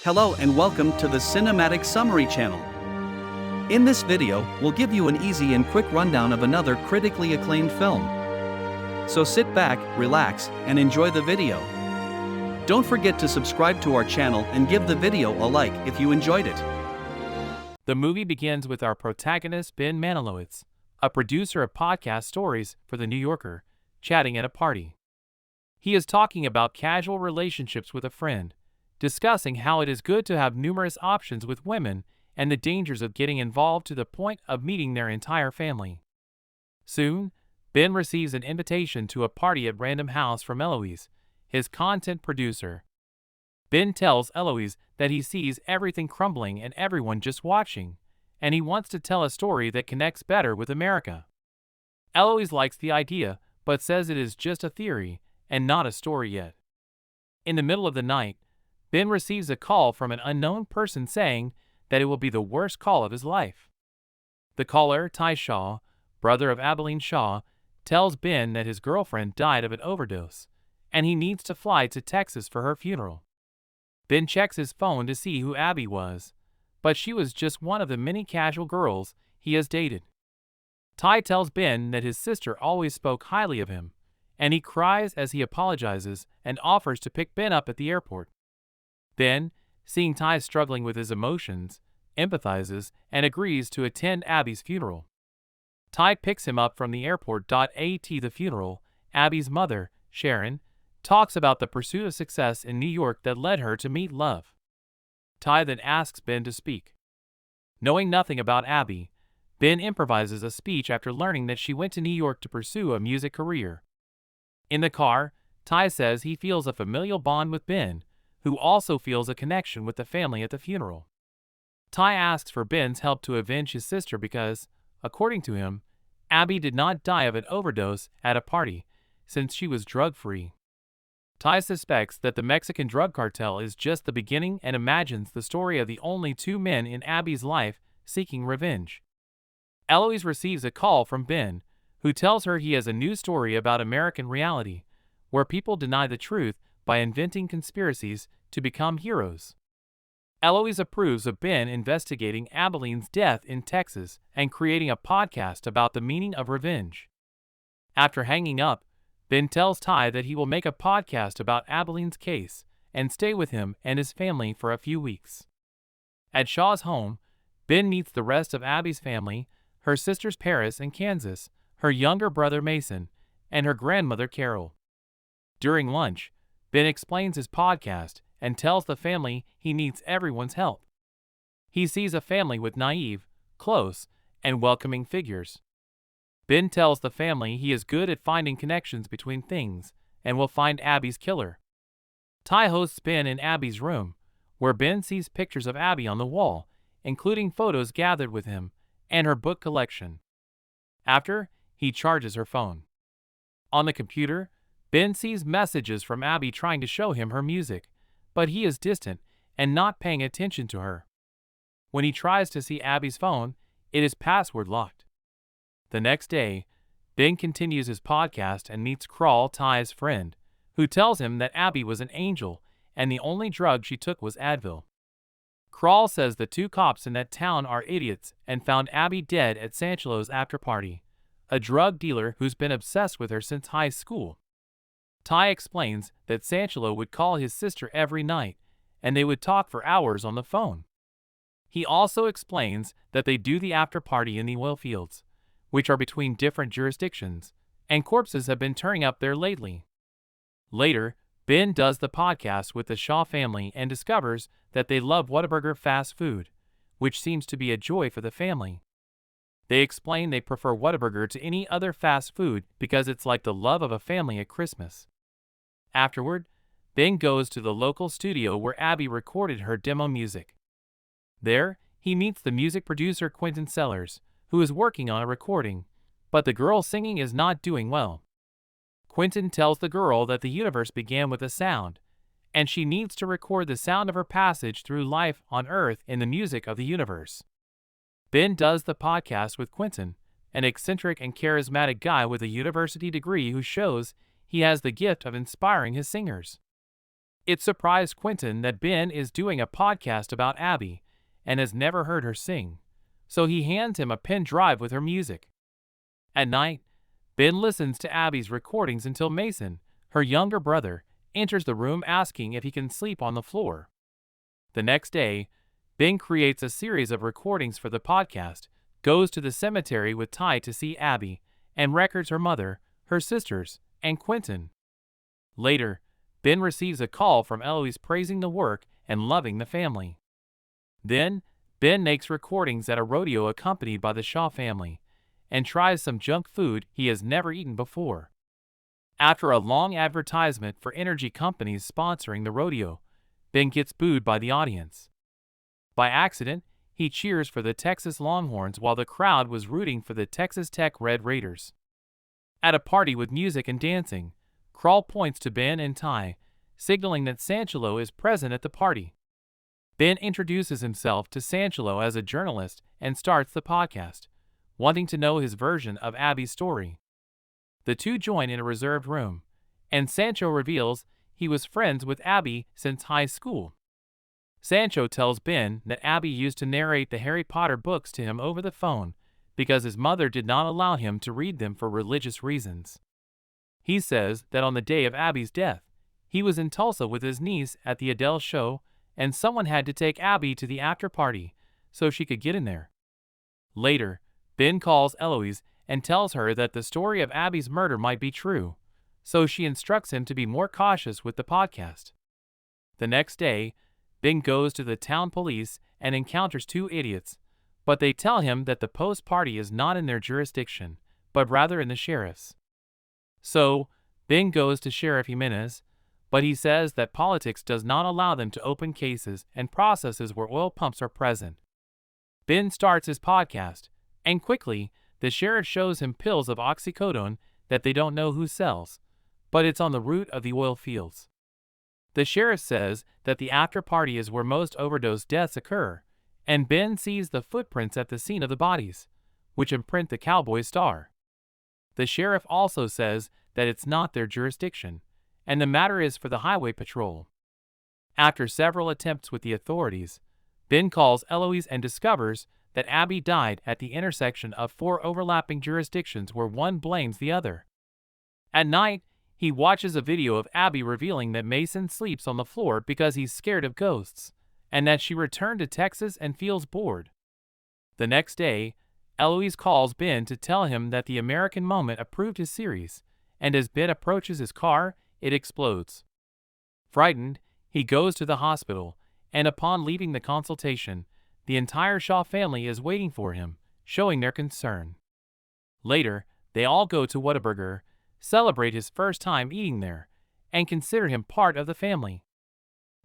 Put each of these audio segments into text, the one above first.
Hello and welcome to the Cinematic Summary channel. In this video, we'll give you an easy and quick rundown of another critically acclaimed film. So sit back, relax, and enjoy the video. Don't forget to subscribe to our channel and give the video a like if you enjoyed it. The movie begins with our protagonist Ben Manilowitz, a producer of podcast stories for The New Yorker, chatting at a party. He is talking about casual relationships with a friend, discussing how it is good to have numerous options with women and the dangers of getting involved to the point of meeting their entire family. Soon, Ben receives an invitation to a party at Random House from Eloise, his content producer. Ben tells Eloise that he sees everything crumbling and everyone just watching, and he wants to tell a story that connects better with America. Eloise likes the idea, but says it is just a theory and not a story yet. In the middle of the night, Ben receives a call from an unknown person saying that it will be the worst call of his life. The caller, Ty Shaw, brother of Abilene Shaw, tells Ben that his girlfriend died of an overdose, and he needs to fly to Texas for her funeral. Ben checks his phone to see who Abby was, but she was just one of the many casual girls he has dated. Ty tells Ben that his sister always spoke highly of him, and he cries as he apologizes and offers to pick Ben up at the airport. Ben, seeing Ty struggling with his emotions, empathizes and agrees to attend Abby's funeral. Ty picks him up from the airport. At the funeral, Abby's mother, Sharon, talks about the pursuit of success in New York that led her to meet love. Ty then asks Ben to speak. Knowing nothing about Abby, Ben improvises a speech after learning that she went to New York to pursue a music career. In the car, Ty says he feels a familial bond with Ben, who also feels a connection with the family at the funeral. Ty asks for Ben's help to avenge his sister because, according to him, Abby did not die of an overdose at a party, since she was drug-free. Ty suspects that the Mexican drug cartel is just the beginning and imagines the story of the only two men in Abby's life seeking revenge. Eloise receives a call from Ben, who tells her he has a new story about American reality, where people deny the truth by inventing conspiracies to become heroes. Eloise approves of Ben investigating Abilene's death in Texas and creating a podcast about the meaning of revenge. After hanging up, Ben tells Ty that he will make a podcast about Abilene's case and stay with him and his family for a few weeks. At Shaw's home, Ben meets the rest of Abby's family, her sisters Paris and Kansas, her younger brother Mason, and her grandmother Carol. During lunch, Ben explains his podcast and tells the family he needs everyone's help. He sees a family with naive, close, and welcoming figures. Ben tells the family he is good at finding connections between things and will find Abby's killer. Ty hosts Ben in Abby's room, where Ben sees pictures of Abby on the wall, including photos gathered with him and her book collection. After, he charges her phone. On the computer, Ben sees messages from Abby trying to show him her music, but he is distant and not paying attention to her. When he tries to see Abby's phone, it is password locked. The next day, Ben continues his podcast and meets Crawl, Ty's friend, who tells him that Abby was an angel and the only drug she took was Advil. Crawl says the two cops in that town are idiots and found Abby dead at Sanchelo's after party, a drug dealer who's been obsessed with her since high school. Ty explains that Sanchelo would call his sister every night, and they would talk for hours on the phone. He also explains that they do the after party in the oil fields, which are between different jurisdictions, and corpses have been turning up there lately. Later, Ben does the podcast with the Shaw family and discovers that they love Whataburger fast food, which seems to be a joy for the family. They explain they prefer Whataburger to any other fast food because it's like the love of a family at Christmas. Afterward, Ben goes to the local studio where Abby recorded her demo music. There, he meets the music producer Quentin Sellers, who is working on a recording, but the girl singing is not doing well. Quentin tells the girl that the universe began with a sound, and she needs to record the sound of her passage through life on Earth in the music of the universe. Ben does the podcast with Quentin, an eccentric and charismatic guy with a university degree who shows he has the gift of inspiring his singers. It surprised Quentin that Ben is doing a podcast about Abby and has never heard her sing, so he hands him a pen drive with her music. At night, Ben listens to Abby's recordings until Mason, her younger brother, enters the room asking if he can sleep on the floor. The next day, Ben creates a series of recordings for the podcast, goes to the cemetery with Ty to see Abby, and records her mother, her sisters, and Quentin. Later, Ben receives a call from Eloise praising the work and loving the family. Then, Ben makes recordings at a rodeo accompanied by the Shaw family, and tries some junk food he has never eaten before. After a long advertisement for energy companies sponsoring the rodeo, Ben gets booed by the audience. By accident, he cheers for the Texas Longhorns while the crowd was rooting for the Texas Tech Red Raiders. At a party with music and dancing, Kral points to Ben and Ty, signaling that Sanchelo is present at the party. Ben introduces himself to Sanchelo as a journalist and starts the podcast, wanting to know his version of Abby's story. The two join in a reserved room, and Sancho reveals he was friends with Abby since high school. Sancho tells Ben that Abby used to narrate the Harry Potter books to him over the phone because his mother did not allow him to read them for religious reasons. He says that on the day of Abby's death, he was in Tulsa with his niece at the Adele show, and someone had to take Abby to the after party so she could get in there. Later, Ben calls Eloise and tells her that the story of Abby's murder might be true, so she instructs him to be more cautious with the podcast. The next day, Ben goes to the town police and encounters two idiots, but they tell him that the post-party is not in their jurisdiction, but rather in the sheriff's. So, Ben goes to Sheriff Jimenez, but he says that politics does not allow them to open cases and processes where oil pumps are present. Ben starts his podcast, and quickly, the sheriff shows him pills of oxycodone that they don't know who sells, but it's on the route of the oil fields. The sheriff says that the after party is where most overdose deaths occur, and Ben sees the footprints at the scene of the bodies, which imprint the cowboy star. The sheriff also says that it's not their jurisdiction, and the matter is for the highway patrol. After several attempts with the authorities, Ben calls Eloise and discovers that Abby died at the intersection of 4 overlapping jurisdictions where one blames the other. At night, he watches a video of Abby revealing that Mason sleeps on the floor because he's scared of ghosts, and that she returned to Texas and feels bored. The next day, Eloise calls Ben to tell him that the American Moment approved his series, and as Ben approaches his car, it explodes. Frightened, he goes to the hospital, and upon leaving the consultation, the entire Shaw family is waiting for him, showing their concern. Later, they all go to Whataburger, celebrate his first time eating there, and consider him part of the family.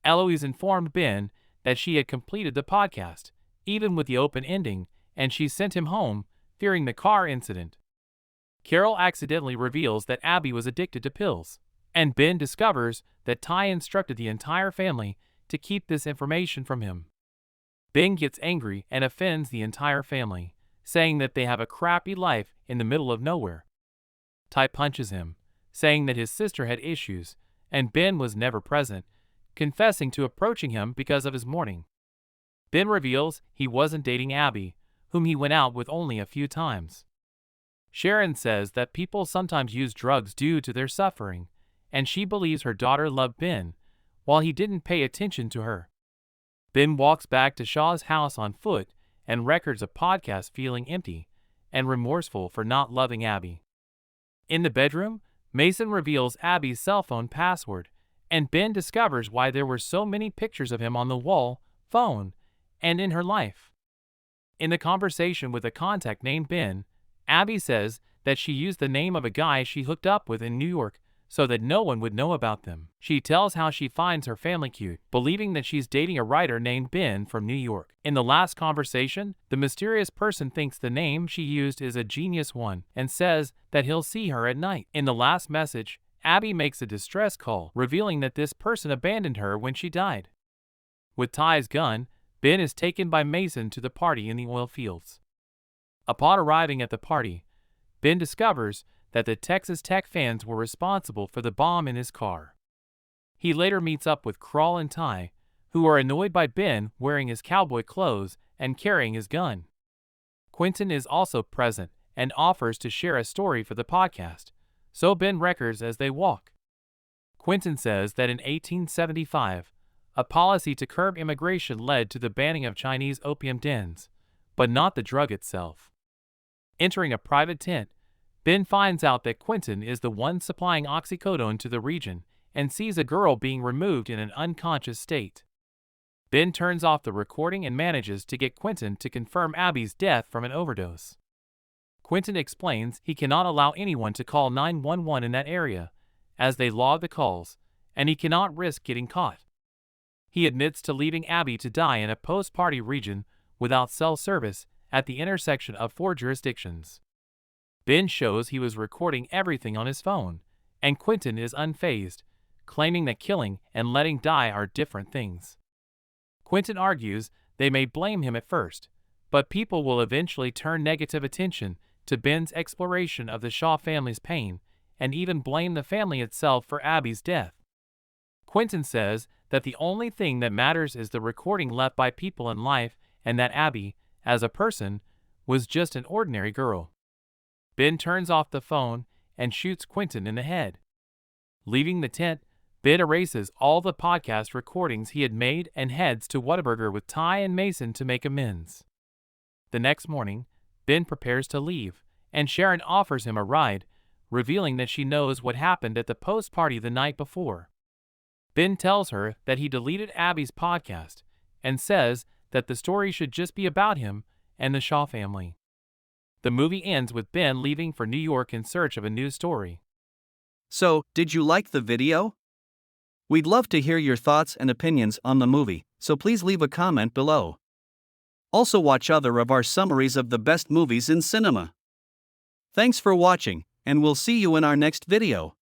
Eloise informed Ben that she had completed the podcast, even with the open ending, and she sent him home, fearing the car incident. Carol accidentally reveals that Abby was addicted to pills, and Ben discovers that Ty instructed the entire family to keep this information from him. Ben gets angry and offends the entire family, saying that they have a crappy life in the middle of nowhere. Ty punches him, saying that his sister had issues, and Ben was never present, confessing to approaching him because of his mourning. Ben reveals he wasn't dating Abby, whom he went out with only a few times. Sharon says that people sometimes use drugs due to their suffering, and she believes her daughter loved Ben, while he didn't pay attention to her. Ben walks back to Shaw's house on foot and records a podcast feeling empty and remorseful for not loving Abby. In the bedroom, Mason reveals Abby's cell phone password, and Ben discovers why there were so many pictures of him on the wall, phone, and in her life. In the conversation with a contact named Ben, Abby says that she used the name of a guy she hooked up with in New York so that no one would know about them. She tells how she finds her family cute, believing that she's dating a writer named Ben from New York. In the last conversation, the mysterious person thinks the name she used is a genius one and says that he'll see her at night. In the last message, Abby makes a distress call, revealing that this person abandoned her when she died. With Ty's gun, Ben is taken by Mason to the party in the oil fields. Upon arriving at the party, Ben discovers that the Texas Tech fans were responsible for the bomb in his car. He later meets up with Crawl and Ty, who are annoyed by Ben wearing his cowboy clothes and carrying his gun. Quentin is also present and offers to share a story for the podcast, so Ben records as they walk. Quentin says that in 1875, a policy to curb immigration led to the banning of Chinese opium dens, but not the drug itself. Entering a private tent, Ben finds out that Quentin is the one supplying oxycodone to the region and sees a girl being removed in an unconscious state. Ben turns off the recording and manages to get Quentin to confirm Abby's death from an overdose. Quentin explains he cannot allow anyone to call 911 in that area, as they log the calls, and he cannot risk getting caught. He admits to leaving Abby to die in a post-party region without cell service at the intersection of 4 jurisdictions. Ben shows he was recording everything on his phone, and Quentin is unfazed, claiming that killing and letting die are different things. Quentin argues they may blame him at first, but people will eventually turn negative attention to Ben's exploration of the Shaw family's pain and even blame the family itself for Abby's death. Quentin says that the only thing that matters is the recording left by people in life and that Abby, as a person, was just an ordinary girl. Ben turns off the phone and shoots Quentin in the head. Leaving the tent, Ben erases all the podcast recordings he had made and heads to Whataburger with Ty and Mason to make amends. The next morning, Ben prepares to leave, and Sharon offers him a ride, revealing that she knows what happened at the post-party the night before. Ben tells her that he deleted Abby's podcast and says that the story should just be about him and the Shaw family. The movie ends with Ben leaving for New York in search of a new story. So, did you like the video? We'd love to hear your thoughts and opinions on the movie, so please leave a comment below. Also watch other of our summaries of the best movies in cinema. Thanks for watching, and we'll see you in our next video.